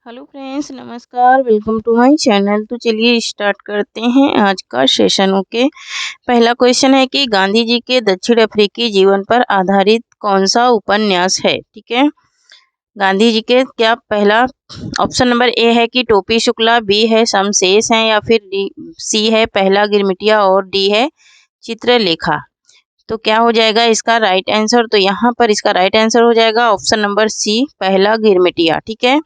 Hello friends, नमस्कार। Welcome to my channel. तो चलिए स्टार्ट करते हैं आज का सेशन। ओके, पहला क्वेश्चन है कि गांधी जी के दक्षिण अफ्रीकी जीवन पर आधारित कौन सा उपन्यास है। ठीक है, गांधी जी के क्या पहला ऑप्शन नंबर ए है कि टोपी शुक्ला, बी है शमशेष है, या फिर सी है पहला गिरमिटिया और डी है चित्रलेखा। तो क्या हो जाएगा इसका राइट आंसर। तो यहाँ पर इसका राइट आंसर हो जाएगा ऑप्शन नंबर सी, पहला गिरमिटिया। ठीक है,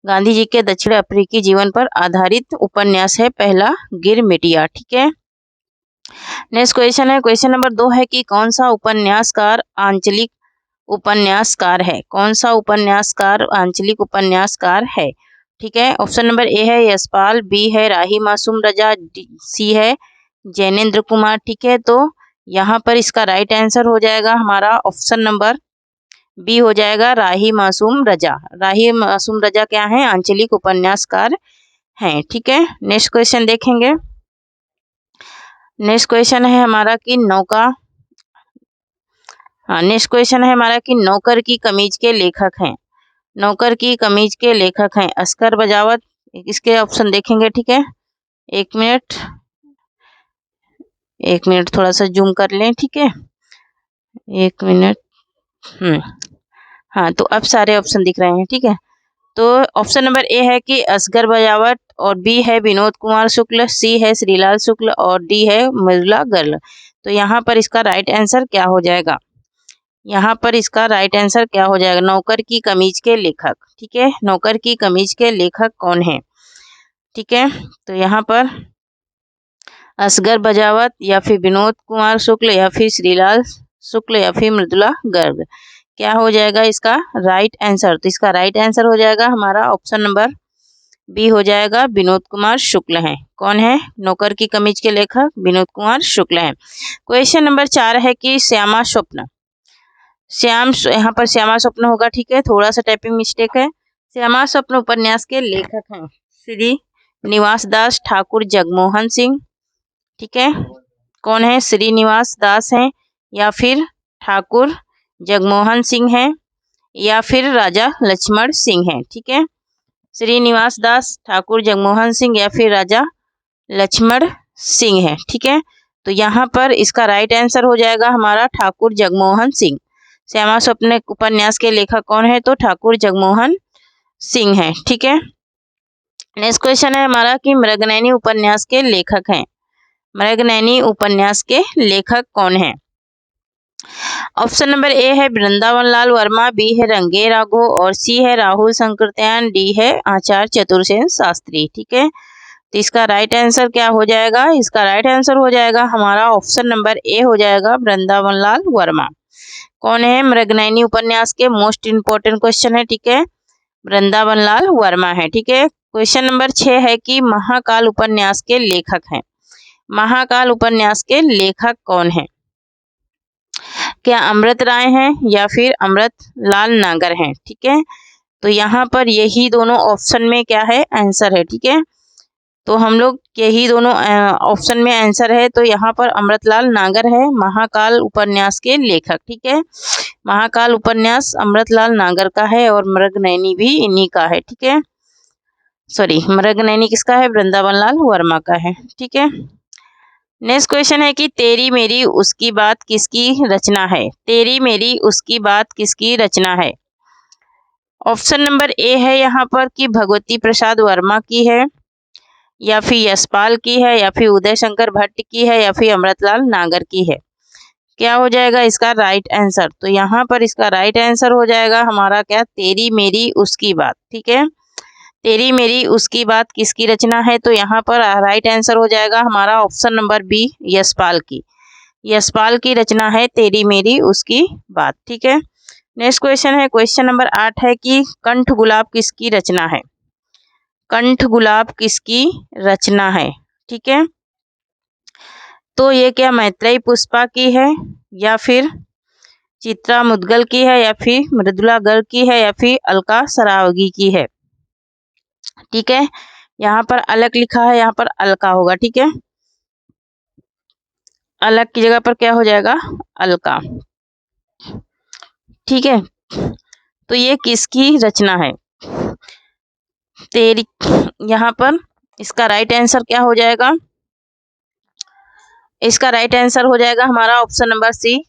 गांधी जी के दक्षिण अफ्रीकी जीवन पर आधारित उपन्यास है पहला गिरमिटिया। ठीक है, नेक्स्ट क्वेश्चन है, क्वेश्चन नंबर 2 है कि कौन सा उपन्यासकार आंचलिक उपन्यासकार है। कौन सा उपन्यासकार आंचलिक उपन्यासकार है। ठीक है, ऑप्शन नंबर ए है यशपाल, बी है राही मासूम रजा, सी है जैनेन्द्र कुमार। ठीक है, तो यहाँ पर इसका राइट आंसर हो जाएगा हमारा ऑप्शन नंबर बी हो जाएगा राही मासूम रजा। राही मासूम रजा क्या है, आंचलिक उपन्यासकार हैं। ठीक है, नेक्स्ट क्वेश्चन देखेंगे। नेक्स्ट क्वेश्चन है हमारा कि नेक्स्ट क्वेश्चन है हमारा कि नौकर की कमीज के लेखक हैं। नौकर की कमीज के लेखक हैं असगर बजावत। इसके ऑप्शन देखेंगे। ठीक है, एक मिनट थोड़ा सा जूम कर लें। ठीक है, एक मिनट। हाँ, तो अब सारे ऑप्शन दिख रहे हैं। ठीक है, तो ऑप्शन नंबर ए है कि असगर बजावट, और बी है विनोद कुमार शुक्ल, सी है श्रीलाल शुक्ल, और डी है मृदुला गर्ग। तो यहाँ पर इसका राइट आंसर क्या हो जाएगा। यहाँ पर इसका राइट आंसर क्या हो जाएगा, नौकर की कमीज के लेखक। ठीक है, नौकर की कमीज के लेखक कौन है। ठीक है, तो यहाँ पर असगर बजावत, या फिर विनोद कुमार शुक्ल, या फिर श्रीलाल शुक्ल, या फिर मृदुला गर्ग। क्या हो जाएगा इसका राइट आंसर। तो इसका राइट आंसर हो जाएगा हमारा ऑप्शन नंबर बी हो जाएगा विनोद कुमार शुक्ल हैं। कौन है, नौकर की कमीज के लेखक विनोद कुमार शुक्ल हैं। क्वेश्चन नंबर 4 है कि श्यामा स्वप्न, यहाँ पर श्यामा स्वप्न होगा। ठीक है, थोड़ा सा टाइपिंग मिस्टेक है। श्यामा स्वप्न उपन्यास के लेखक हैं श्री निवास दास ठाकुर जगमोहन सिंह। ठीक है, कौन है, श्रीनिवास दास हैं, या फिर ठाकुर जगमोहन सिंह हैं, या फिर राजा लक्ष्मण सिंह हैं। ठीक है, श्रीनिवास दास ठाकुर जगमोहन सिंह या फिर राजा लक्ष्मण सिंह है। ठीक है, तो यहाँ पर इसका राइट आंसर हो जाएगा हमारा ठाकुर जगमोहन सिंह। श्यामा स्वप्न उपन्यास के लेखक कौन है, तो ठाकुर जगमोहन सिंह है। ठीक है, नेक्स्ट क्वेश्चन है हमारा कि मृगनयनी उपन्यास के लेखक हैं। मृगनयनी उपन्यास के लेखक कौन है। ऑप्शन नंबर ए है वृंदावन लाल वर्मा, बी है रंगे राघव, और सी है राहुल संकृत्यान, डी है आचार्य चतुर्सेन शास्त्री। ठीक है, तो इसका राइट आंसर क्या हो जाएगा, इसका राइट आंसर हो जाएगा हमारा ऑप्शन नंबर ए हो जाएगा वृंदावन लाल वर्मा। कौन है, मृगनयनी उपन्यास के मोस्ट इंपोर्टेंट क्वेश्चन है। ठीक है, वृंदावन लाल वर्मा है। ठीक है, क्वेश्चन नंबर 6 है कि महाकाल उपन्यास के लेखक हैं। महाकाल उपन्यास के लेखक कौन है। क्या अमृत राय हैं, या फिर अमृत लाल नागर हैं। ठीक है, तो यहाँ पर यही दोनों ऑप्शन में क्या है, आंसर है। ठीक है, तो हम लोग यही दोनों ऑप्शन में आंसर है। तो यहाँ पर अमृतलाल नागर है महाकाल उपन्यास के लेखक। ठीक है, महाकाल उपन्यास अमृतलाल नागर का है, और मृगनयनी भी इन्हीं का है। ठीक है, सॉरी, मृगनयनी किसका है, वृंदावन लाल वर्मा का है। ठीक है, नेक्स्ट क्वेश्चन है कि तेरी मेरी उसकी बात किसकी रचना है। तेरी मेरी उसकी बात किसकी रचना है। ऑप्शन नंबर ए है यहाँ पर कि भगवती प्रसाद वर्मा की है, या फिर यशपाल की है, या फिर उदय शंकर भट्ट की है, या फिर अमृतलाल नागर की है। क्या हो जाएगा इसका राइट आंसर। तो यहाँ पर इसका राइट आंसर हो जाएगा हमारा क्या, तेरी मेरी उसकी बात। ठीक है, तेरी मेरी उसकी बात किसकी रचना है। तो यहाँ पर राइट आंसर हो जाएगा हमारा ऑप्शन नंबर बी, यशपाल की। यशपाल की रचना है तेरी मेरी उसकी बात। ठीक है, नेक्स्ट क्वेश्चन है, क्वेश्चन नंबर 8 है कि कंठ गुलाब किसकी रचना है। कंठ गुलाब किसकी रचना है। ठीक है, तो ये क्या मैत्रेयी पुष्पा की है, या फिर चित्रा मुदगल की है, या फिर मृदुला गर्ग की है, या फिर अलका सरावगी की है। ठीक है, यहाँ पर अलग लिखा है, यहाँ पर अलका होगा। ठीक है, अलग की जगह पर क्या हो जाएगा, अलका। ठीक है, तो ये किसकी रचना है। तेरी यहाँ पर इसका राइट आंसर क्या हो जाएगा? इसका राइट आंसर हो जाएगा हमारा option number C.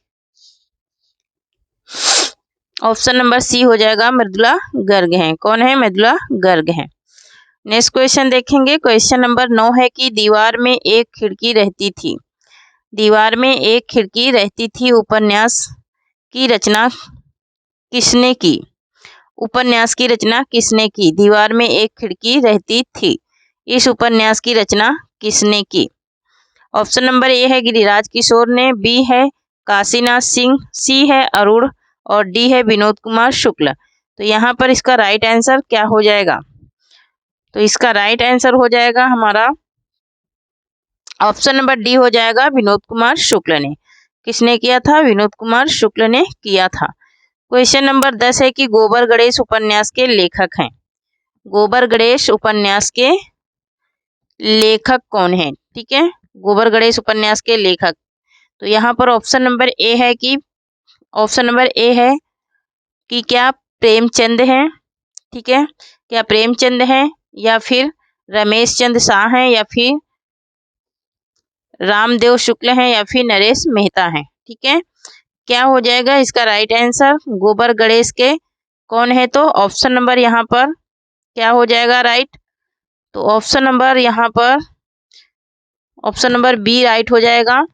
Option number C हो जाएगा, मृदुला गर्ग हैं। कौन है? मृदुला गर्ग हैं। नेक्स्ट क्वेश्चन देखेंगे। क्वेश्चन नंबर 9 है कि दीवार में एक खिड़की रहती थी। दीवार में एक खिड़की रहती थी, उपन्यास की रचना किसने की? उपन्यास की रचना किसने की? दीवार में एक खिड़की रहती थी, इस उपन्यास की रचना किसने की? ऑप्शन नंबर ए है गिरिराज किशोर ने, बी है काशीनाथ सिंह, सी है अरुण और डी है विनोद कुमार शुक्ल। तो यहाँ पर इसका राइट आंसर क्या हो जाएगा? तो इसका राइट आंसर हो जाएगा हमारा ऑप्शन नंबर डी हो जाएगा, विनोद कुमार शुक्ल ने। किसने किया था? विनोद कुमार शुक्ल ने किया था। क्वेश्चन नंबर 10 है कि गोबर गणेश उपन्यास के लेखक हैं। गोबर गणेश उपन्यास के लेखक कौन है? ठीक है, गोबर गणेश उपन्यास के लेखक। तो यहाँ पर ऑप्शन नंबर ए है कि क्या प्रेमचंद हैं? ठीक है, क्या प्रेमचंद हैं या फिर रमेश चंद्र शाह हैं या फिर रामदेव शुक्ल हैं या फिर नरेश मेहता हैं। ठीक है, क्या हो जाएगा इसका राइट आंसर? गोबर गणेश के कौन है? तो ऑप्शन नंबर यहाँ पर क्या हो जाएगा राइट? तो ऑप्शन नंबर यहाँ पर ऑप्शन नंबर बी राइट हो जाएगा।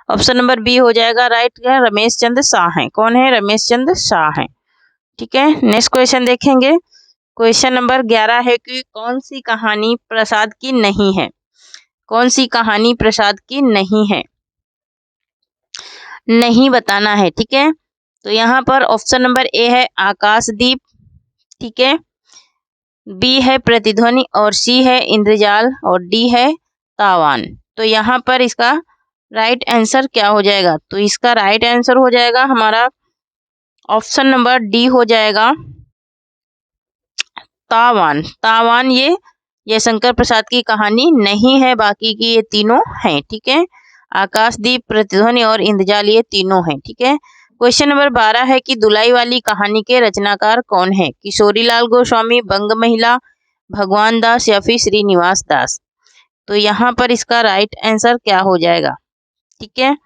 ऑप्शन नंबर बी हो जाएगा राइट। क्या? रमेश चंद्र शाह हैं। कौन है? रमेश चंद्र शाह हैं। ठीक है, नेक्स्ट क्वेश्चन देखेंगे। क्वेश्चन नंबर 11 है कि कौन सी कहानी प्रसाद की नहीं है? कौन सी कहानी प्रसाद की नहीं है? नहीं बताना है। ठीक है, तो यहाँ पर ऑप्शन नंबर ए है आकाशदीप, ठीक है, बी है प्रतिध्वनि और सी है इंद्रजाल और डी है तावान। तो यहाँ पर इसका राइट आंसर क्या हो जाएगा? तो इसका राइट आंसर हो जाएगा हमारा ऑप्शन नंबर डी हो जाएगा तावान। तावान ये जयशंकर प्रसाद की कहानी नहीं है, बाकी की ये तीनों हैं। ठीक है, आकाशदीप, प्रतिध्वनि और इंद्रजाल ये तीनों हैं। ठीक है, क्वेश्चन नंबर 12 है कि दुलाई वाली कहानी के रचनाकार कौन है? किशोरीलाल गोस्वामी, बंग महिला, भगवान दास या फिर श्रीनिवास दास। तो यहाँ पर इसका राइट आंसर क्या हो जाएगा? ठीक है,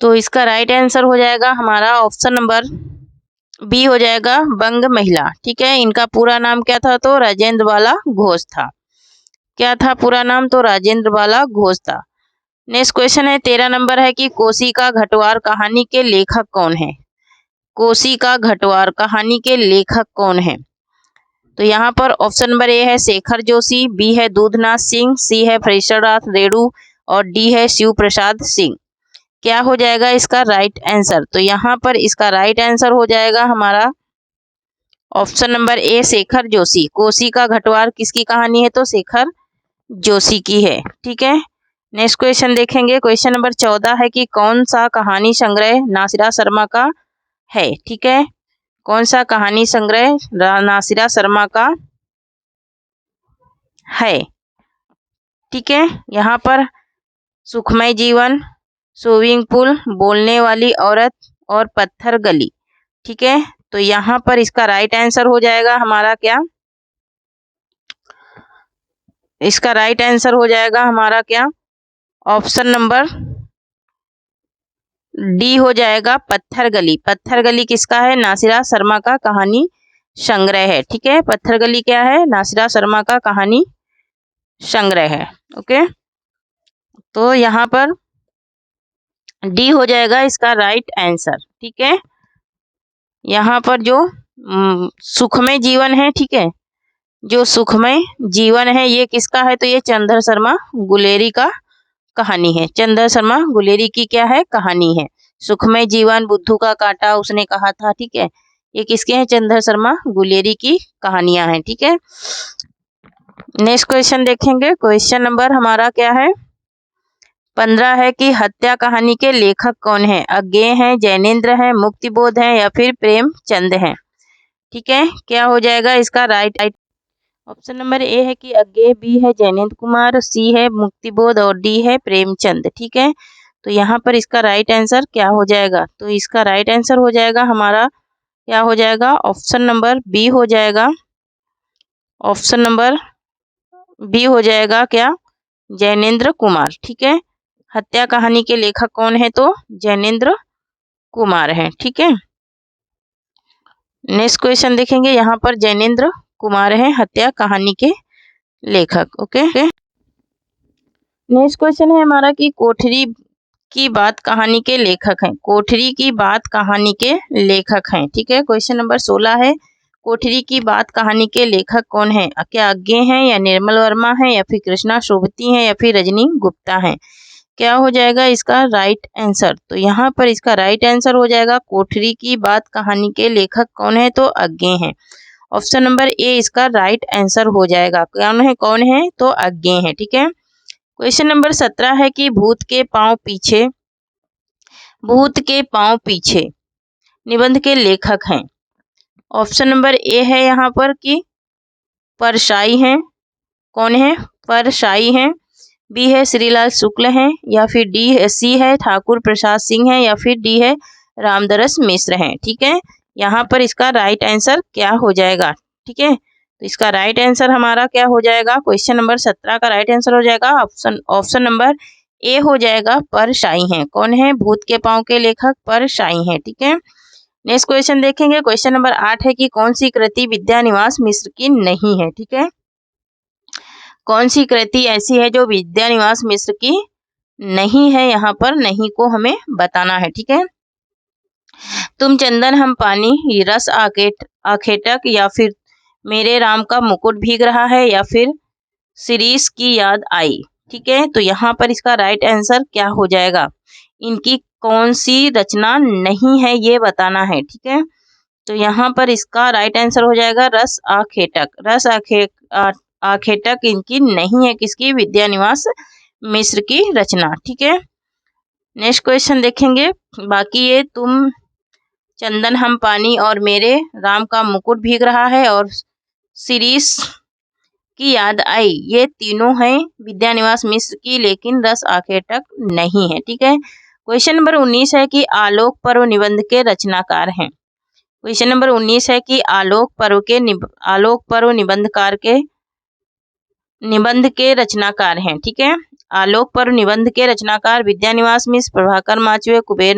तो इसका राइट आंसर हो जाएगा हमारा ऑप्शन नंबर बी हो जाएगा, बंग महिला। ठीक है, इनका पूरा नाम क्या था? तो राजेंद्र बाला घोष था। क्या था पूरा नाम? तो राजेंद्र बाला घोष था। नेक्स्ट क्वेश्चन है 13 नंबर है कि कोसी का घटवार कहानी के लेखक कौन है? कोसी का घटवार कहानी के लेखक कौन है? तो यहाँ पर ऑप्शन नंबर ए है शेखर जोशी, बी है दूधनाथ सिंह, सी है फरीशनाथ रेणु और डी है शिव प्रसाद सिंह। क्या हो जाएगा इसका राइट आंसर? तो यहाँ पर इसका राइट आंसर हो जाएगा हमारा option number A Shekhar Joshi. Kosi का घटवार किसकी कहानी है? तो शेखर जोशी की है। ठीक है, नेक्स्ट क्वेश्चन देखेंगे। क्वेश्चन नंबर 14 है कि कौन सा कहानी संग्रह नासिरा शर्मा का है? ठीक है, कौन सा कहानी संग्रह नासिरा शर्मा का है? ठीक है, यहाँ पर सुखमय जीवन, स्विमिंग पूल, बोलने वाली औरत और पत्थर गली। ठीक है, तो यहाँ पर इसका राइट आंसर हो जाएगा हमारा क्या? इसका राइट आंसर हो जाएगा हमारा क्या? ऑप्शन नंबर डी हो जाएगा, पत्थर गली। पत्थर गली किसका है? नासिरा शर्मा का कहानी संग्रह है। ठीक है, पत्थर गली क्या है? नासिरा शर्मा का कहानी संग्रह है। ओके, तो यहाँ पर डी हो जाएगा इसका राइट आंसर। ठीक है, यहाँ पर जो सुखमय जीवन है, ठीक है, जो सुखमय जीवन है ये किसका है? तो ये चंद्र शर्मा गुलेरी का कहानी है। चंद्र शर्मा गुलेरी की क्या है? कहानी है। सुखमय जीवन, बुद्धू का कांटा उसने कहा था। ठीक है, ये किसके हैं? चंद्र शर्मा गुलेरी की कहानियां हैं। ठीक है, नेक्स्ट क्वेश्चन देखेंगे। क्वेश्चन नंबर हमारा क्या है? 15 है कि हत्या कहानी के लेखक कौन है? अज्ञेय हैं, जैनेन्द्र हैं, मुक्तिबोध हैं या फिर प्रेमचंद हैं। ठीक है, क्या हो जाएगा इसका राइट? ऑप्शन नंबर ए है कि अज्ञेय, बी है जैनेन्द्र कुमार, सी है मुक्तिबोध और डी है प्रेमचंद। ठीक है, तो यहाँ पर इसका राइट आंसर क्या हो जाएगा? तो इसका राइट आंसर हो जाएगा हमारा क्या हो जाएगा? ऑप्शन नंबर बी हो जाएगा। ऑप्शन नंबर बी हो जाएगा क्या? जैनेन्द्र कुमार। ठीक है, हत्या कहानी के लेखक कौन है? तो जैनेन्द्र कुमार है। ठीक है, नेक्स्ट क्वेश्चन देखेंगे। यहाँ पर जैनेन्द्र कुमार है हत्या कहानी के लेखक। ओके, नेक्स्ट क्वेश्चन है हमारा कि कोठरी की बात कहानी के लेखक हैं। कोठरी की बात कहानी के लेखक हैं। ठीक है, क्वेश्चन नंबर 16 है, कोठरी की बात कहानी के लेखक कौन है? क्या आज्ञे हैं या निर्मल वर्मा है या फिर कृष्णा शोभती है या फिर रजनी गुप्ता है? क्या हो जाएगा इसका राइट आंसर? तो यहाँ पर इसका राइट आंसर हो जाएगा कोठरी की बात कहानी के लेखक कौन है? तो आज्ञे हैं। ऑप्शन नंबर ए इसका राइट आंसर हो जाएगा। कौन है? तो आज्ञे हैं। ठीक है, क्वेश्चन नंबर 17 है कि भूत के पांव पीछे निबंध के लेखक हैं। ऑप्शन नंबर ए है यहाँ पर कि परशाई हैं। कौन है? परशाई हैं। बी है श्रीलाल शुक्ल हैं या फिर सी है ठाकुर प्रसाद सिंह है या फिर डी है रामदरस मिश्र हैं। ठीक है, यहाँ पर इसका राइट आंसर क्या हो जाएगा? ठीक है, तो इसका राइट आंसर हमारा क्या हो जाएगा? क्वेश्चन नंबर 17 का राइट आंसर हो जाएगा ऑप्शन नंबर ए हो जाएगा परशाई हैं। कौन है? भूत के पांव के लेखक परशाई हैं। ठीक है, नेक्स्ट क्वेश्चन देखेंगे। क्वेश्चन नंबर 8 है कि कौन सी कृति विद्यानिवास मिश्र की नहीं है? ठीक है, कौन सी कृति ऐसी है जो विद्यानिवास मिश्र की नहीं है? यहाँ पर नहीं को हमें बताना है। ठीक है, तुम चंदन हम पानी, रस आखेटक या फिर मेरे राम का मुकुट भीग रहा है या फिर शिरीष की याद आई। ठीक है, तो यहाँ पर इसका राइट आंसर क्या हो जाएगा? इनकी कौन सी रचना नहीं है ये बताना है। ठीक है, तो यहाँ पर इसका राइट आंसर हो जाएगा रस आखेटक। आखेटक इनकी नहीं है, किसकी? विद्यानिवास मिश्र की रचना। ठीक है, नेक्स्ट क्वेश्चन देखेंगे। बाकी ये तुम चंदन हम पानी और मेरे राम का मुकुट भीग रहा है और शिरीष की याद आई, ये तीनों हैं विद्यानिवास मिश्र की, लेकिन रस आखेटक नहीं है। ठीक है, क्वेश्चन नंबर 19 है कि आलोक पर्व निबंध के रचनाकार हैं। क्वेश्चन नंबर 19 है कि आलोक पर्व निबंध के रचनाकार हैं। ठीक है, आलोक पर्व निबंध के रचनाकार विद्यानिवास मिश्र, प्रभाकर माचवे, कुबेर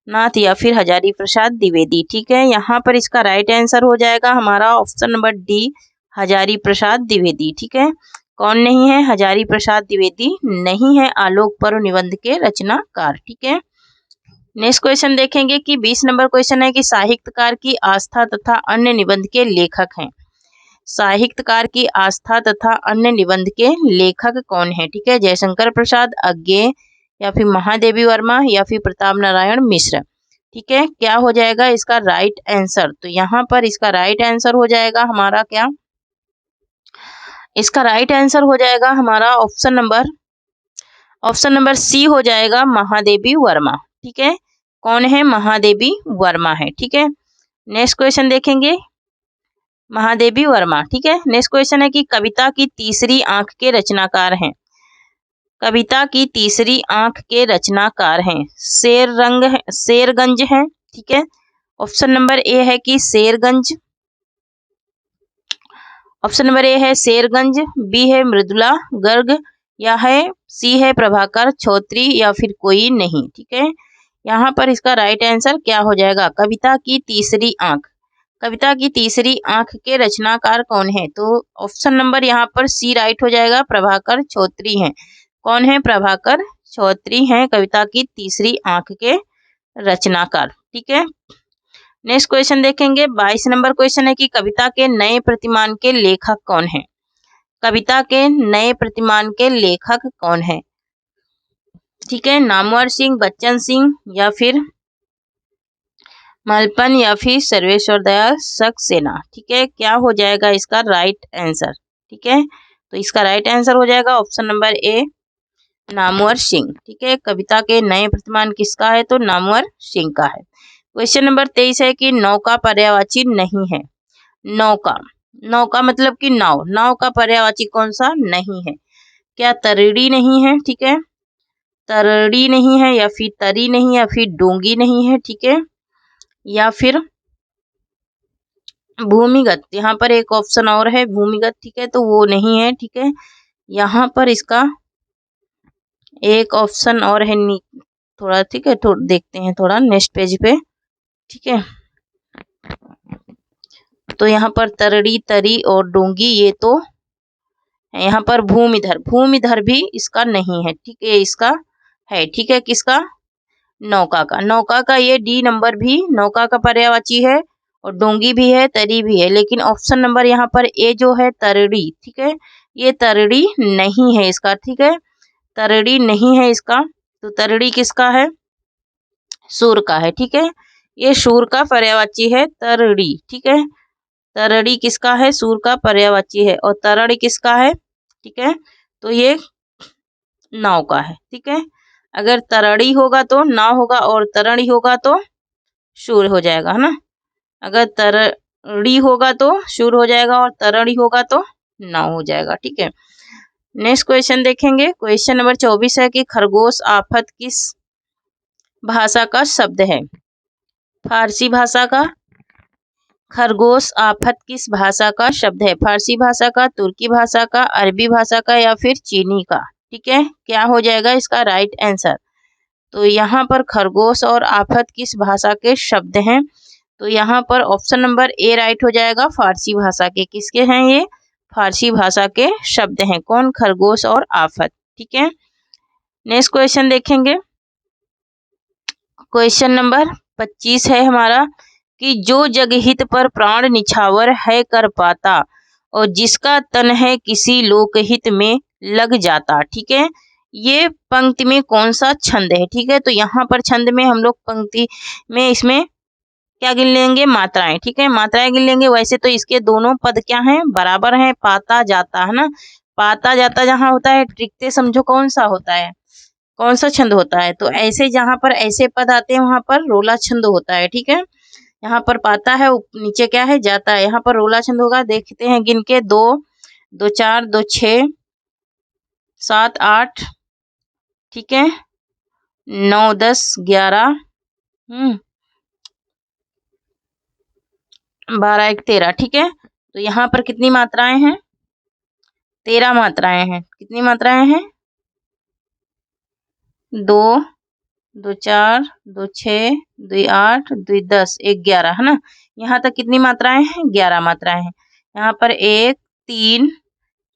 नाथ या फिर हजारी प्रसाद द्विवेदी। ठीक है, यहाँ पर इसका राइट आंसर हो जाएगा हमारा option number D Hazari Prasad Dwivedi. ठीक है, कौन नहीं है? हजारी प्रसाद द्विवेदी नहीं है आलोक पर्व निबंध के रचनाकार। ठीक है, नेक्स्ट क्वेश्चन देखेंगे कि 20 नंबर क्वेश्चन है कि साहित्यकार की आस्था तथा अन्य निबंध के लेखक हैं। साहित्यकार की आस्था तथा अन्य निबंध के लेखक कौन है? ठीक है, जयशंकर प्रसाद, आज्ञे या फिर महादेवी वर्मा या फिर प्रताप नारायण मिश्र। ठीक है, क्या हो जाएगा इसका राइट आंसर? तो यहाँ पर इसका राइट आंसर हो जाएगा हमारा क्या? इसका राइट आंसर हो जाएगा हमारा ऑप्शन नंबर सी हो जाएगा महादेवी वर्मा। ठीक है, कौन है? महादेवी वर्मा है। ठीक है, नेक्स्ट क्वेश्चन देखेंगे। महादेवी वर्मा। ठीक है, नेक्स्ट क्वेश्चन है कि कविता की तीसरी आंख के रचनाकार हैं। कविता की तीसरी आंख के रचनाकार हैं शेरगंज हैं। ठीक है, ऑप्शन नंबर ए है कि शेरगंज। ऑप्शन नंबर ए है शेरगंज, बी है मृदुला गर्ग या है सी है प्रभाकर चौधरी या फिर कोई नहीं। ठीक है, यहाँ पर इसका राइट आंसर क्या हो जाएगा? कविता की तीसरी आंख। कविता की तीसरी आंख के रचनाकार कौन है? तो ऑप्शन नंबर यहाँ पर सी राइट हो जाएगा, प्रभाकर चौधरी हैं। कौन है? प्रभाकर चौधरी हैं कविता की तीसरी आंख के रचनाकार। ठीक है, नेक्स्ट क्वेश्चन देखेंगे। 22 नंबर क्वेश्चन है कि कविता के नए प्रतिमान के लेखक कौन है? कविता के नए प्रतिमान के लेखक कौन है? ठीक है, नामवर सिंह, बच्चन सिंह या फिर मालपन या फिर सर्वेश्वर दयाल सक्सेना। ठीक है, क्या हो जाएगा इसका राइट आंसर? ठीक है, तो इसका राइट आंसर हो जाएगा option number A Namvar Singh. ठीक है, कविता के नए प्रतिमान किसका है? तो नामवर सिंह का है। क्वेश्चन नंबर 23 है कि नौका पर्यायवाची नहीं है। नौका मतलब कि नाव का पर्यायवाची कौन सा नहीं है? क्या तरीड़ी नहीं है? ठीक है, तरीड़ी नहीं है या फिर तरी नहीं या फिर डोंगी नहीं है। ठीक है, या फिर भूमिगत, यहाँ पर एक ऑप्शन और है भूमिगत, ठीक है, तो वो नहीं है, ठीक है। यहाँ पर इसका एक ऑप्शन और है थोड़ा, ठीक है, थोड़ा देखते हैं थोड़ा नेक्स्ट पेज पे, ठीक है। तो यहाँ पर तरड़ी, तरी और डोंगी ये तो है। यहाँ पर भूमिधर, भूमिधर भी इसका नहीं है, ठीक है, इसका है, ठीक है, किसका, नौका का। नौका का ये डी नंबर भी नौका का पर्यायवाची है, और डोंगी भी है, तरी भी है, लेकिन ऑप्शन नंबर यहाँ पर ए जो है तरड़ी, ठीक है, ये तरड़ी नहीं है इसका, ठीक है, तरड़ी नहीं है इसका। तो तरड़ी किसका है, सूर का है, ठीक है, ये सूर का पर्यायवाची है तरड़ी, ठीक है। तरड़ी किसका है, सूर का पर्यायवाची है, और तरड़ किसका है, ठीक है, तो ये नाव का है, ठीक है। अगर तरड़ी होगा तो नाव होगा, और तरड़ी होगा तो शूर हो जाएगा, है ना। अगर तरड़ी होगा तो शूर हो जाएगा, और तरड़ी होगा तो नाव हो जाएगा, ठीक है। नेक्स्ट क्वेश्चन देखेंगे। क्वेश्चन नंबर 24 है कि खरगोश आफत किस भाषा का शब्द है। फारसी भाषा का। खरगोश आफत किस भाषा का शब्द है। फारसी भाषा का, तुर्की भाषा का, अरबी भाषा का, या फिर चीनी का, ठीक है। क्या हो जाएगा इसका राइट आंसर। तो यहाँ पर खरगोश और आफत किस भाषा के शब्द हैं, तो यहाँ पर ऑप्शन नंबर ए राइट हो जाएगा। फारसी भाषा के किसके हैं ये, फारसी भाषा के शब्द हैं। कौन, खरगोश और आफत, ठीक है। नेक्स्ट क्वेश्चन देखेंगे। क्वेश्चन नंबर 25 है हमारा कि जो जगहित पर प्राण निछावर है कर पाता, और जिसका तन है किसी लोकहित में लग जाता, ठीक है। ये पंक्ति में कौन सा छंद है, ठीक है। तो यहाँ पर छंद में हम लोग पंक्ति में इसमें क्या गिन लेंगे, मात्राएं, ठीक है, मात्राएं गिन लेंगे। वैसे तो इसके दोनों पद क्या हैं, बराबर हैं, पाता जाता, है ना। पाता जाता जहाँ होता है, ट्रिकते समझो कौन सा होता है, कौन सा छंद होता है। तो ऐसे जहाँ पर ऐसे पद आते हैं वहां पर रोला छंद होता है, ठीक है। यहाँ पर पाता है, नीचे क्या है, जाता है, यहाँ पर रोला छंद होगा। देखते हैं गिन के, 2 2 4 2 6 7 8, ठीक है, 9 10 11 12 1 13, ठीक है। तो यहाँ पर कितनी मात्राएं हैं, 13 मात्राएं हैं। कितनी मात्राएं हैं, 2 2 4 2 6 2 8 2 10 1 11, है ना। यहाँ तक कितनी मात्राएं हैं, 11 मात्राएं हैं। यहाँ पर 1 3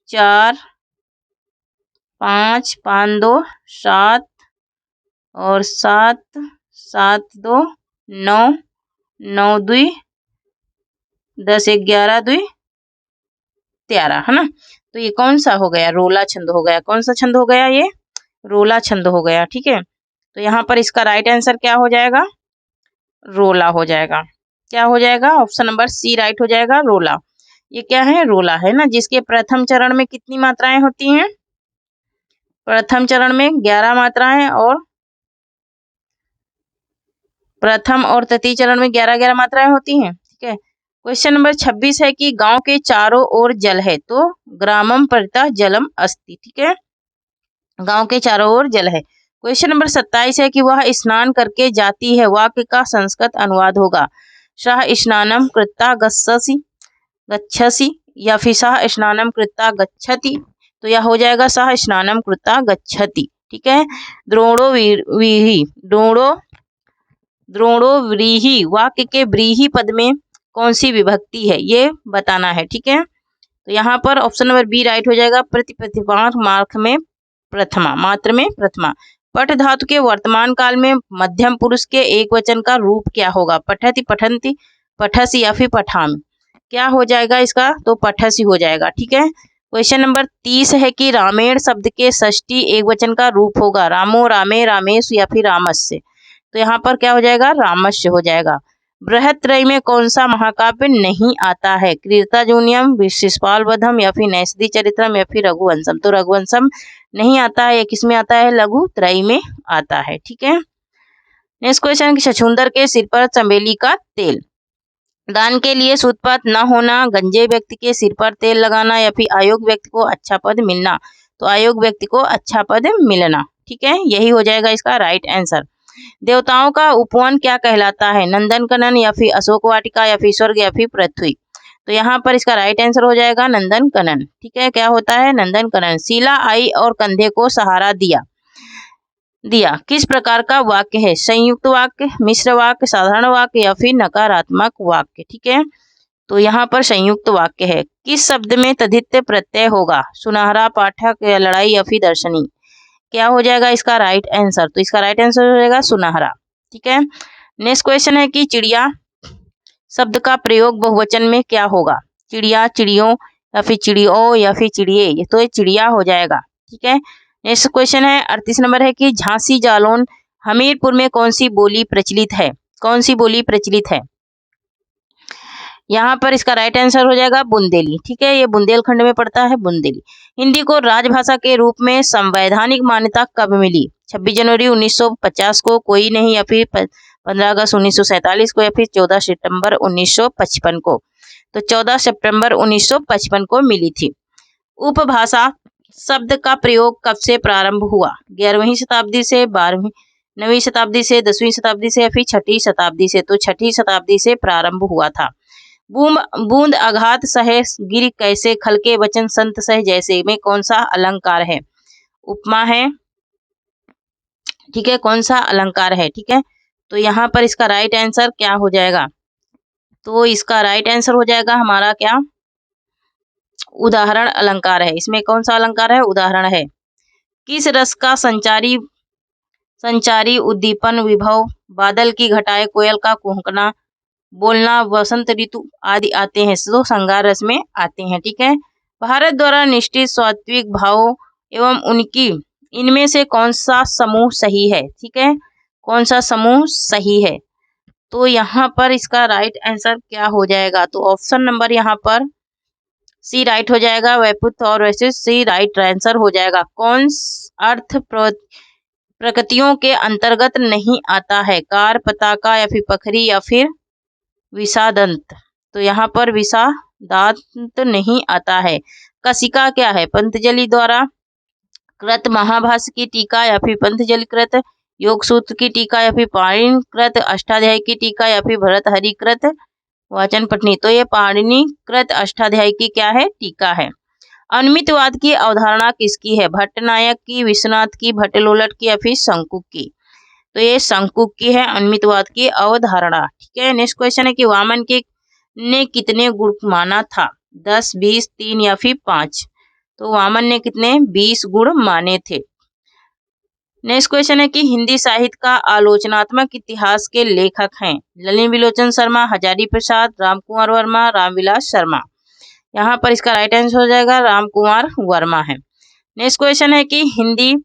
4 5 5 2 7 और 7 7 2 9 9 2 10 1 11 2 13, है ना। तो ये कौन सा हो गया, रोला छंद हो गया। कौन सा छंद हो गया, ये रोला छंद हो गया, ठीक है। तो यहाँ पर इसका राइट आंसर क्या हो जाएगा, रोला हो जाएगा। क्या हो जाएगा, ऑप्शन नंबर सी राइट हो जाएगा, रोला। ये क्या है, रोला है ना, जिसके प्रथम चरण में कितनी मात्राएं होती हैं, प्रथम चरण में 11 मात्राएं, और प्रथम और तृतीय चरण में 11 मात्राएं होती हैं, ठीक है। क्वेश्चन नंबर 26 है कि गांव के चारों ओर जल है तो ग्रामम परितः जलम अस्ति, ठीक है, गांव के चारों ओर जल है। क्वेश्चन नंबर 27 है कि वह स्नान करके जाती है, वाक्य का संस्कृत अनुवाद होगा। सह स्नानम कृत्वा गच्छसि, या फिर सह स्नानम कृत्वा गच्छति। तो यह हो जाएगा सह स्नानम कृत्वा गच्छति, ठीक है। द्रोणो व्रीहि, द्रोणो व्रीहि, वाक्य के व्रीहि पद में कौन सी विभक्ति है ये बताना है, ठीक है। तो यहाँ पर ऑप्शन नंबर बी राइट हो जाएगा। प्रतिपदिक मार्क में प्रथमा, मात्र में प्रथमा। पठ धातु के वर्तमान काल में मध्यम पुरुष के एक वचन का रूप क्या होगा, पठति पठंती पठसी या फिर पठामी। क्या हो जाएगा इसका, तो पठसी हो जाएगा, ठीक है। क्वेश्चन नंबर 30 है कि रामेण शब्द के षष्ठी एक वचन का रूप होगा, रामो रामे रामेश या फिर रामस्य। तो यहाँ पर क्या हो जाएगा, रामस्य हो जाएगा। बृहत्त्रयी में कौन सा महाकाव्य नहीं आता है, कीर्ताजूनियम, शिशुपाल वधम, या फिर नैषधि चरित्रम, या फिर रघुवंशम। तो रघुवंशम नहीं आता है, किसमें आता है, लघु त्रयी में आता है, ठीक है। नेक्स्ट क्वेश्चन, छछूंदर के सिर पर चमेली का तेल। दान के लिए सूतपात न होना, गंजे व्यक्ति के सिर पर तेल लगाना, या फिर अयोग्य व्यक्ति को अच्छा पद मिलना। तो अयोग्य व्यक्ति को अच्छा पद मिलना, ठीक है, यही हो जाएगा इसका राइट आंसर। देवताओं का उपवन क्या कहलाता है, नंदन कानन, या फिर अशोक वाटिका, या फिर स्वर्ग, या फिर पृथ्वी। तो यहाँ पर इसका राइट आंसर हो जाएगा नंदन कनन। ठीक है, क्या होता है? नंदन कनन। शीला आई और कंधे को सहारा दिया किस प्रकार का वाक्य है? संयुक्त वाक्य, मिश्र वाक्य, साधारण वाक्य या फिर नकारात्मक वाक्य। ठीक है, तो यहाँ पर संयुक्त वाक्य है। किस शब्द में तद्धित प्रत्यय होगा? सुनहरा, पाठक या लड़ाई या फिर दर्शनी। क्या हो जाएगा इसका राइट आंसर? तो इसका राइट आंसर हो जाएगा सुनहरा। ठीक है, नेक्स्ट क्वेश्चन है कि चिड़िया शब्द का प्रयोग बहुवचन में क्या होगा? चिड़िया, चिड़ियों या फिर चिड़ियों या फिर चिड़िए, तो ये चिड़िया हो जाएगा। ठीक है, नेक्स्ट क्वेश्चन है 38 नंबर है कि झांसी, जालौन, हमीरपुर में कौन सी बोली प्रचलित है? कौन सी बोली प्रचलित है? यहाँ पर इसका राइट आंसर हो जाएगा बुंदेली। ठीक है, ये बुंदेलखंड में पड़ता है, बुंदेली। हिंदी को राजभाषा के रूप में संवैधानिक मान्यता कब मिली? 26 जनवरी 1950 को, कोई नहीं, या फिर 15 अगस्त 1947 को, या फिर 14 सितंबर 1955 को। तो 14 सितंबर 1955 को मिली थी। उपभाषा शब्द का प्रयोग कब से प्रारंभ हुआ? 11वीं शताब्दी से, 9वीं शताब्दी से, 10वीं शताब्दी से, या फिर 6ठी शताब्दी से? तो 6ठी शताब्दी से प्रारंभ हुआ था। बूंद अघात सहे गिर कैसे, खल के वचन संत सह जैसे में कौन सा अलंकार है? उपमा है। ठीक है, कौन सा अलंकार है? ठीक है, तो यहाँ पर इसका राइट आंसर क्या हो जाएगा? तो इसका राइट आंसर हो जाएगा हमारा क्या? उदाहरण अलंकार है। इसमें कौन सा अलंकार है? उदाहरण है। किस रस का संचारी उद्दीपन विभव, बादल की घटाएं, कोयल का कुहकना, बोलना, वसंत ऋतु आदि आते हैं, तो श्रृंगार रस में आते हैं। ठीक है, भारत द्वारा निश्चित सात्विक भाव एवं उनकी इनमें से कौन सा समूह सही है? ठीक है, कौन सा समूह सही है? तो यहाँ पर इसका राइट आंसर क्या हो जाएगा? तो ऑप्शन नंबर यहाँ पर सी राइट हो जाएगा। वैपुत और वैसे सी राइट आंसर हो जाएगा। कौन अर्थ प्रकृतियों के अंतर्गत नहीं आता है? कार, पताका या फिर पखरी या फिर विषादंत? तो यहाँ पर विषादांत नहीं आता है। कशिका क्या है? पतंजलि द्वारा कृत महाभाष्य की टीका या फिर पतंजलि कृत योग सूत्र की टीका या फिर पाणिनि कृत अष्टाध्यायी की टीका या फिर भर्तृहरि कृत वाचन पठनी? तो ये पाणिनि कृत अष्टाध्यायी की क्या है? टीका है। अनिमितवाद की अवधारणा किसकी है? भट्टनायक की, विश्वनाथ की, भट्टलोलट की या फिर शंकुक की? तो ये शंकुक की है अनिमितवाद की अवधारणा। ठीक है, नेक्स्ट क्वेश्चन है कि वामन के ने कितने गुण माना था? 10, 20, 3 या फिर 5? तो वामन ने कितने? 20 गुण माने थे। नेक्स्ट क्वेश्चन है कि हिंदी साहित्य का आलोचनात्मक इतिहास के लेखक हैं? ललित विलोचन शर्मा, हजारी प्रसाद, रामकुमार वर्मा, रामविलास शर्मा? यहाँ पर इसका राइट आंसर हो जाएगा रामकुमार वर्मा है। नेक्स्ट क्वेश्चन है कि हिंदी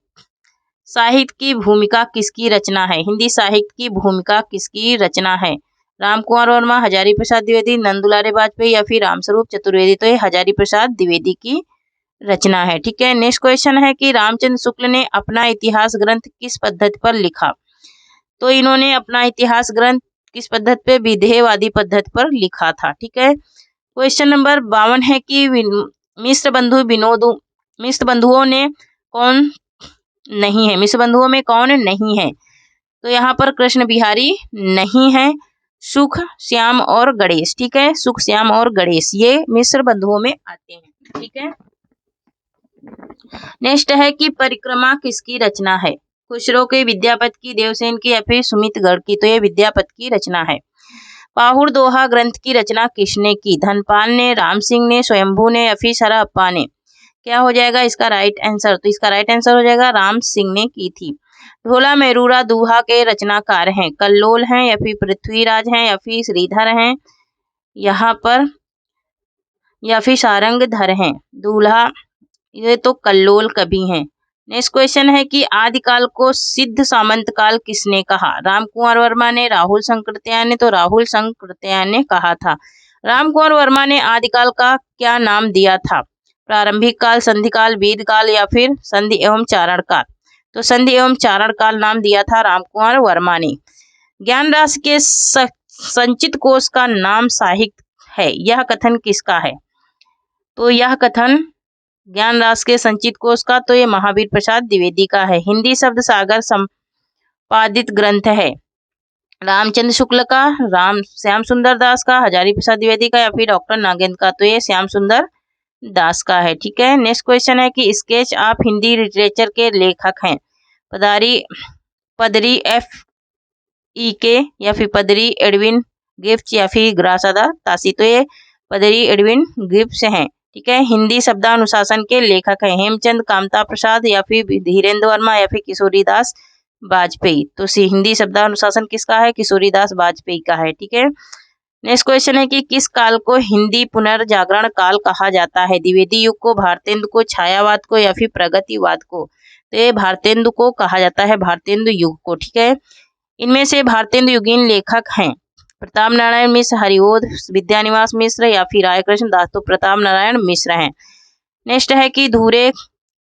साहित्य की भूमिका किसकी रचना है? हिंदी साहित्य की भूमिका किसकी रचना है? रामकुमार वर्मा, हजारी प्रसाद द्विवेदी, नंदुलारे वाजपेयी या फिर रामस्वरूप चतुर्वेदी? तो ये हजारी प्रसाद द्विवेदी की रचना है। ठीक है, नेक्स्ट क्वेश्चन है कि रामचंद्र शुक्ल ने अपना इतिहास ग्रंथ किस पद्धति पर लिखा? तो इन्होंने अपना इतिहास ग्रंथ किस पद्धति पे? विधेयवादी पद्धति पर लिखा था। ठीक है, क्वेश्चन नंबर 52 है कि मिश्र बंधुओं ने कौन नहीं है? मिश्र बंधुओं में कौन नहीं है? तो यहाँ पर कृष्ण बिहारी नहीं है, सुख, श्याम और गणेश। ठीक है, सुख, श्याम और गणेश ये मिश्र बंधुओं में आते हैं। ठीक है, नेक्स्ट है कि परिक्रमा किसकी रचना है? खुसरो की, विद्यापति की, देवसेन की या फिर सुमितगढ़ की? तो ये विद्यापति की रचना है। पाहुड़ दोहा ग्रंथ की रचना किसने की? धनपाल ने, राम सिंह ने, स्वयंभू ने या फिर सरअप्पा ने? क्या हो जाएगा इसका राइट आंसर? तो इसका राइट आंसर हो जाएगा राम सिंह ने की थी। ढोला मेरूरा दोहा के रचनाकार हैं? कल्लोल हैं या फिर पृथ्वीराज हैं या फिर श्रीधर हैं यहाँ पर या फिर सारंगधर हैं? दूल्हा ये तो कल्लोल कवि हैं। नेक्स्ट क्वेश्चन है कि आदिकाल को सिद्ध सामंत काल किसने कहा? रामकुमार वर्मा ने, राहुल संकृत्यायन ने? तो राहुल संकृत्यायन ने कहा था। रामकुमार वर्मा ने आदिकाल का क्या नाम दिया था? प्रारंभिक काल, संधि काल, वेद काल या फिर संधि एवं चारण काल? तो संधि एवं चारण काल नाम दिया था रामकुमार वर्मा ने। ज्ञान राशि के संचित कोश का नाम साहित्य है, यह कथन किसका है? तो यह कथन ज्ञान राशि के संचित कोश का तो ये महावीर प्रसाद द्विवेदी का है। हिंदी शब्द सागर संपादित ग्रंथ है? रामचंद्र शुक्ल का, राम श्याम सुंदर दास का, हजारी प्रसाद द्विवेदी का, या फिर डॉक्टर नागेंद्र का? तो ये श्याम सुंदर दास का है। ठीक है, नेक्स्ट क्वेश्चन है कि स्केच आप हिंदी लिटरेचर के लेखक हैं। पदरी एफ ई के, या फिर पदरी एडविन गिब्स, या फिर ग्रासादा तासी? तो ये पदरी एडविन गिब्स हैं। ठीक है, हिंदी शब्दानुशासन के लेखक हैं हेमचंद कामता प्रसाद, या फिर धीरेन्द्र वर्मा, या फिर किशोरीदास वाजपेयी? तो हिंदी शब्दानुशासन किसका है? किशोरीदास वाजपेयी का है। ठीक है, नेक्स्ट क्वेश्चन है कि किस काल को हिंदी पुनर्जागरण काल कहा जाता है? द्विवेदी युग को, भारतेंदु को, छायावाद को, या फिर प्रगतिवाद को? तो ये भारतेंदु को कहा जाता है, भारतेंदु युग को। ठीक है, इनमें से भारतेंदु युगीन लेखक हैं प्रताप नारायण मिश्र, हरिओध विद्यानिवास मिश्र, या फिर राय कृष्ण दास? तो प्रताप नारायण मिश्र हैं। नेक्स्ट है कि धूरे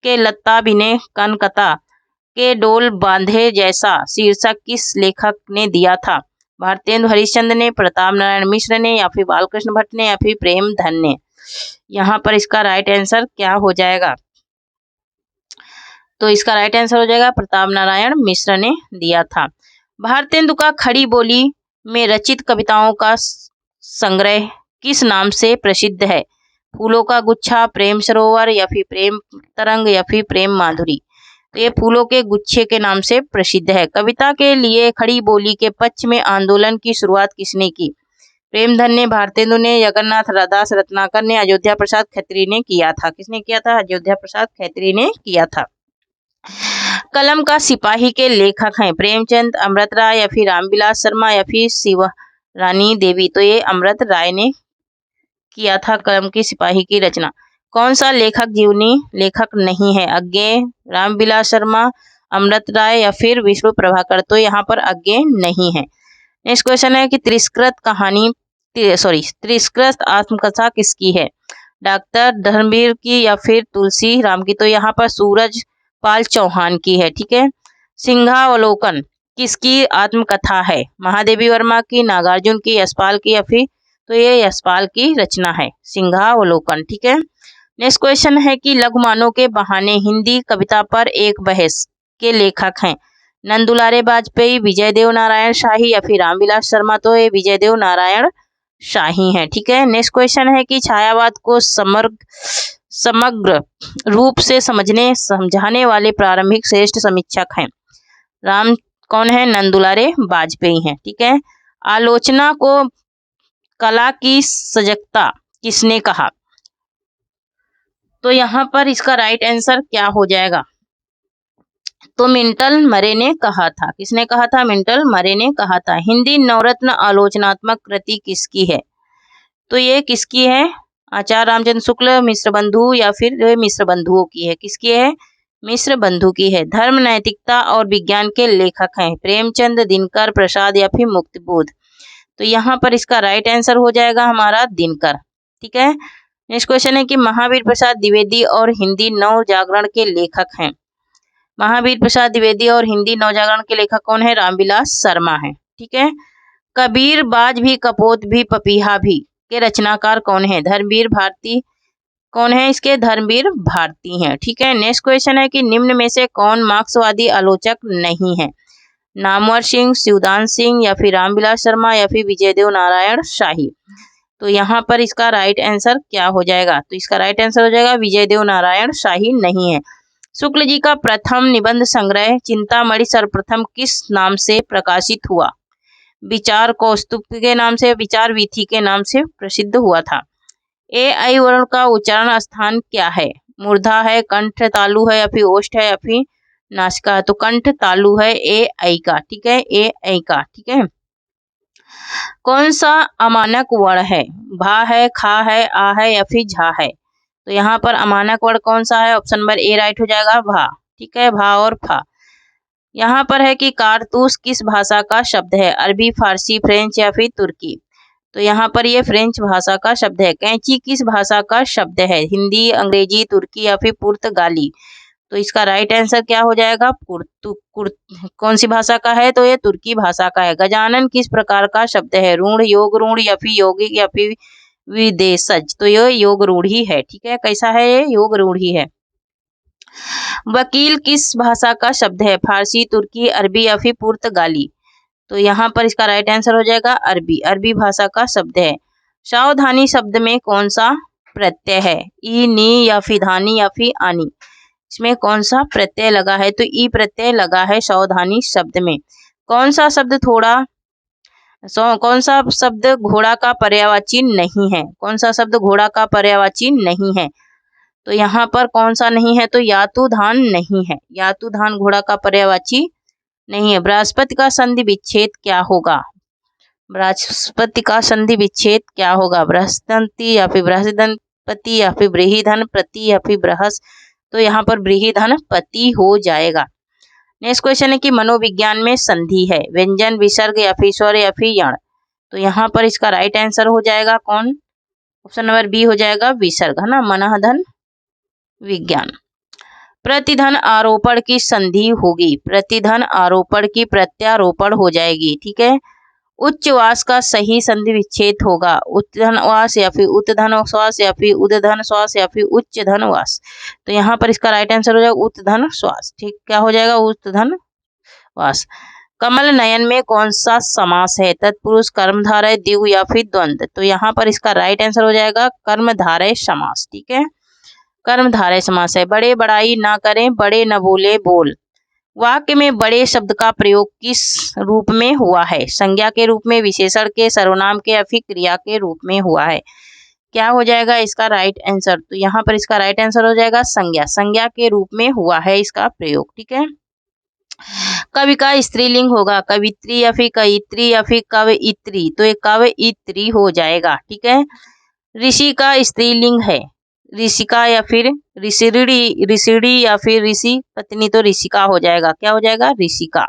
के लत्ता बिने कनकता के डोल बांधे जैसा शीर्षक किस लेखक ने दिया था? भारतेंदु हरिश्चंद्र ने, प्रताप नारायण मिश्र ने, या फिर बालकृष्ण भट्ट ने, या फिर प्रेमधन ने? यहाँ पर इसका राइट आंसर क्या हो जाएगा? तो इसका राइट आंसर हो जाएगा प्रताप नारायण मिश्र ने दिया था। भारतेंदु का खड़ी बोली में रचित कविताओं का संग्रह किस नाम से प्रसिद्ध है? फूलों का गुच्छा, प्रेम सरोवर, या फिर प्रेम तरंग, या फिर प्रेम माधुरी? तो ये फूलों के गुच्छे के नाम से प्रसिद्ध है। कविता के लिए खड़ी बोली के पक्ष में आंदोलन की शुरुआत किसने की? प्रेमधन ने, भारतेंदु ने, जगन्नाथ दास रत्नाकर ने, अयोध्या प्रसाद खत्री ने किया था? किसने किया था? अयोध्या प्रसाद खत्री ने किया था। कलम का सिपाही के लेखक हैं प्रेमचंद, अमृत राय, या फिर रामविलास शर्मा, या फिर शिवरानी देवी? तो ये अमृत राय ने किया था कलम की सिपाही की रचना। कौन सा लेखक जीवनी लेखक नहीं है? अज्ञेय, रामविलास शर्मा, अमृत राय, या फिर विष्णु प्रभाकर? तो यहाँ पर अज्ञेय नहीं है। नेक्स्ट क्वेश्चन है कि तिरस्कृत आत्मकथा किसकी है? डॉक्टर धर्मवीर की, या फिर तुलसी राम की? तो यहाँ पर सूरज पाल चौहान की है। ठीक है, सिंहावलोकन किसकी आत्मकथा है? महादेवी वर्मा की, नागार्जुन की, यशपाल की, या फिर? तो ये यशपाल की रचना है सिंहावलोकन। ठीक है, नेक्स्ट क्वेश्चन है कि लघुमानों के बहाने हिंदी कविता पर एक बहस के लेखक हैं नंदुलारे वाजपेयी, विजय देव नारायण शाही, या फिर रामविलास शर्मा? तो ये विजय देव नारायण शाही हैं। ठीक है, नेक्स्ट क्वेश्चन है कि छायावाद को समग्र रूप से समझाने वाले प्रारंभिक श्रेष्ठ समीक्षक हैं कौन है? नंदुलारे वाजपेयी हैं। ठीक है, आलोचना को कला की सजगता किसने कहा? तो यहाँ पर इसका राइट आंसर क्या हो जाएगा? तो मिंटल मरे ने कहा था। किसने कहा था? मिंटल मरे ने कहा था। हिंदी नवरत्न आलोचनात्मक कृति किसकी है? तो ये किसकी है? आचार्य रामचंद्र शुक्ल, मिश्र बंधु, या फिर मिश्र बंधुओं की है? किसकी है? मिश्र बंधु की है। धर्म, नैतिकता और विज्ञान के लेखक हैं प्रेमचंद, दिनकर प्रसाद, या फिर मुक्तिबोध? तो यहाँ पर इसका राइट आंसर हो जाएगा हमारा दिनकर। ठीक है, नेक्स्ट क्वेश्चन है कि महावीर प्रसाद द्विवेदी और हिंदी नव जागरण के लेखक हैं। महावीर प्रसाद द्विवेदी और हिंदी नवजागरण के लेखक कौन है? रामविलास शर्मा है। ठीक है, कबीर, बाज भी, कपोत भी, पपीहा भी के रचनाकार कौन है? धर्मवीर भारती। कौन है इसके? धर्मवीर भारती हैं। ठीक है, नेक्स्ट क्वेश्चन है कि निम्न में से कौन मार्क्सवादी आलोचक नहीं है? नामवर सिंह, शिवदान सिंह, या फिर रामविलास शर्मा, या फिर विजय देव नारायण शाही? तो यहाँ पर इसका राइट आंसर क्या हो जाएगा? तो इसका राइट आंसर हो जाएगा विजय देव नारायण शाही नहीं है। शुक्ल जी का प्रथम निबंध संग्रह चिंतामणि सर्वप्रथम किस नाम से प्रकाशित हुआ? विचार कौस्तुभ के नाम से, विचार वीथी के नाम से प्रसिद्ध हुआ था। ए आई वर्ण का उच्चारण स्थान क्या है? मूर्धा है, कंठ तालु है, या फिर ओष्ठ है, या फिर नासिका है? तो कंठ तालु है ए आई का। ठीक है, ए आई का। ठीक है, कौन सा अमानक वर्ण है? भा है, खा है, आ है, या फिर झा है? तो यहाँ पर अमानक वर्ण कौन सा है? ऑप्शन नंबर ए राइट हो जाएगा, भा। ठीक है, भा और फा। यहाँ पर है कि कारतूस किस भाषा का शब्द है? अरबी, फारसी, फ्रेंच, या फिर तुर्की? तो यहाँ पर ये फ्रेंच भाषा का शब्द है। कैंची किस भाषा का शब्द है? हिंदी, अंग्रेजी, तुर्की, या फिर पुर्तगाली? तो इसका राइट आंसर क्या हो जाएगा? कौन सी भाषा का है? तो ये तुर्की भाषा का है। गजानन किस प्रकार का शब्द है? रूढ़, योग रूढ़, या फिर यौगिक, या फिर विदेशज? तो ये योग रूढ़ी है। ठीक है, कैसा है? ये योग रूढ़ी है। वकील किस भाषा का शब्द है? फारसी, तुर्की, अरबी, या फिर पुर्तगाली? तो यहाँ पर इसका राइट आंसर हो जाएगा अरबी। अरबी भाषा का शब्द है। सावधानी शब्द में कौन सा प्रत्यय है? ई, नी या फिर धानी या फिर आनी, इसमें कौन सा प्रत्यय लगा है? तो ई प्रत्यय लगा है सावधानी शब्द में। कौन सा शब्द घोड़ा का पर्यायवाची नहीं है? कौन सा शब्द घोड़ा का पर्यायवाची नहीं है? तो यहाँ पर कौन सा नहीं है? तो यातुधान नहीं है। यातुधान घोड़ा का पर्यायवाची नहीं है। बृहस्पति का संधि विच्छेद क्या होगा? बृहस्पति का संधि विच्छेद क्या होगा? बृहस्पति या फिर बृहस्पति या फिर बृहधनपति या फिर बृहस, तो यहाँ पर बृहधनपति हो जाएगा। नेक्स्ट क्वेश्चन है कि मनोविज्ञान में संधि है व्यंजन, विसर्ग या फिर स्वर या फिर यण। तो यहाँ पर इसका राइट आंसर हो जाएगा कौन? ऑप्शन नंबर बी हो जाएगा विसर्ग, है ना, मनोधन विज्ञान। प्रतिधन आरोपण की संधि होगी। प्रतिधन आरोपण की प्रत्यारोपण हो जाएगी। ठीक है। उच्चवास का सही संधि विच्छेद होगा उत्धनवास या फिर उत्धनश्वास या फिर उद्धन श्वास या फिर उच्च धनवास। तो यहाँ पर इसका राइट आंसर हो जाएगा उत्धन श्वास। ठीक, क्या हो जाएगा? उत्धनवास। कमल नयन में कौन सा समास है? तत्पुरुष, कर्मधारय, द्विगु या फिर द्वंद्व। तो यहाँ पर इसका राइट आंसर हो जाएगा कर्मधारय समास। ठीक है, कर्मधारय समास है। बड़े बड़ाई ना करें, बड़े न बोले बोल। वाक्य में बड़े शब्द का प्रयोग किस रूप में हुआ है? संज्ञा के रूप में, विशेषण के, सर्वनाम के या फिर क्रिया के रूप में हुआ है? क्या हो जाएगा इसका राइट आंसर? तो यहाँ पर इसका राइट आंसर हो जाएगा संज्ञा। संज्ञा के रूप में हुआ है इसका प्रयोग। ठीक है। कवि का स्त्रीलिंग होगा कवित्री या फिर कवित्री या फिर कवयित्री। तो ये कवयित्री हो जाएगा। ठीक है। ऋषि का स्त्रीलिंग है ऋषिका या फिर ऋषिड़ी या फिर ऋषि पत्नी। तो ऋषिका हो जाएगा। क्या हो जाएगा? ऋषिका।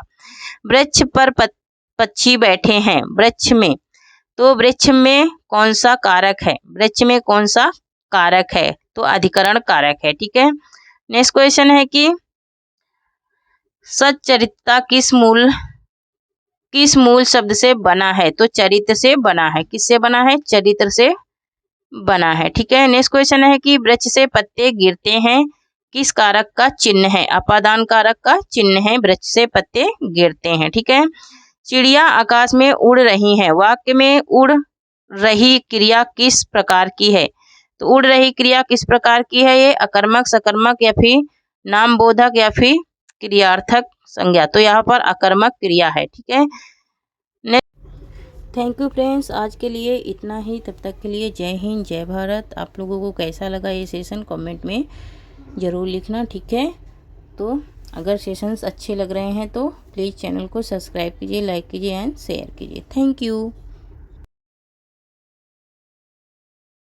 वृक्ष पर पक्षी बैठे हैं वृक्ष में। तो वृक्ष में कौन सा कारक है? वृक्ष में कौन सा कारक है? तो अधिकरण कारक है। ठीक है। नेक्स्ट क्वेश्चन है कि सच्चरित्रता किस मूल शब्द से बना है? तो चरित्र से बना है। किससे बना है? चरित्र से बना है। ठीक है। नेक्स्ट क्वेश्चन है कि वृक्ष से पत्ते गिरते हैं किस कारक का चिन्ह है? अपादान कारक का चिन्ह है। वृक्ष से पत्ते गिरते हैं। ठीक है। चिड़िया आकाश में उड़ रही हैं। वाक्य में उड़ रही क्रिया किस प्रकार की है? तो उड़ रही क्रिया किस प्रकार की है? ये अकर्मक, सकर्मक या फिर नामबोधक या फिर क्रियार्थक संज्ञा। तो यहाँ पर अकर्मक क्रिया है। ठीक है। थैंक यू फ्रेंड्स, आज के लिए इतना ही। तब तक के लिए जय हिंद, जय भारत। आप लोगों को कैसा लगा ये सेशन कमेंट में ज़रूर लिखना। ठीक है। तो अगर सेशंस अच्छे लग रहे हैं तो प्लीज़ चैनल को सब्सक्राइब कीजिए, लाइक कीजिए एंड शेयर कीजिए। Thank you.